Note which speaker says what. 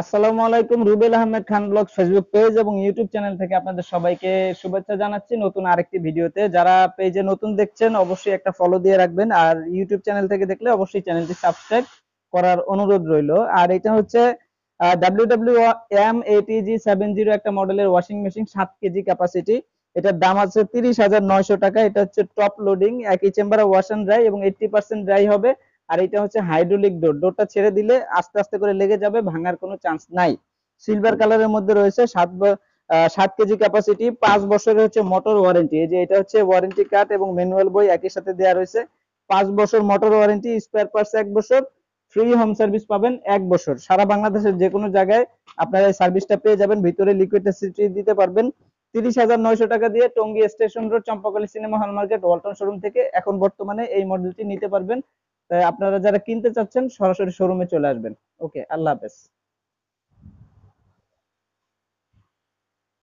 Speaker 1: আসসালামু আলাইকুম। Rubel Ahmed Khan blog Facebook page এবং ইউটিউব চ্যানেল থেকে আপনাদের সবাইকে শুভেচ্ছা জানাচ্ছি নতুন আরেকটি ভিডিওতে। যারা পেজে নতুন দেখছেন অবশ্যই একটা ফলো দিয়ে রাখবেন, আর ইউটিউব চ্যানেল থেকে দেখলে অবশ্যই চ্যানেলটি সাবস্ক্রাইব করার অনুরোধ রইলো। আর এটা হচ্ছে WWM ATG 70, একটা মডেলের ওয়াশিং মেশিন, 7 কেজি ক্যাপাসিটি। এটার দাম আছে 30,900 টাকা। এটা হচ্ছে টপ লোডিং, একই চেম্বারে ওয়াশ অ্যান্ড ড্রাই এবং 80% ড্রাই হবে। আর এটা হচ্ছে হাইড্রোলিক ডোর, ডোরটা ছেড়ে দিলে আস্তে আস্তে করে লেগে যাবে, ভাঙার কোনো চান্স নাই। সিলভার কালারের মধ্যে রয়েছে, 7 কেজি ক্যাপাসিটি, 5 বছরের হচ্ছে মোটর ওয়ারেন্টি। এই যে এটা হচ্ছে ওয়ারেন্টি কার্ড এবং ম্যানুয়াল বই একই সাথে দেওয়া রয়েছে। 5 বছর মোটর ওয়ারেন্টি, স্পেয়ার পার্টস 1 বছর, ফ্রি হোম সার্ভিস পাবেন 1 বছর। সারা বাংলাদেশের যে কোনো জায়গায় আপনারা এই সার্ভিসটা পেয়ে যাবেন। ভিতরে লিকুইড অ্যাসিড দিতে পারবেন। 30,900 টাকা দিয়ে Tongi station road, Champakali cinema hall market, Walton showroom থেকে এখন বর্তমানে এই মডেলটি নিতে পারবেন। তাই আপনারা যারা কিনতে চাচ্ছেন সরাসরি শোরুমে চলে আসবেন। ওকে, আল্লাহ হাফেজ।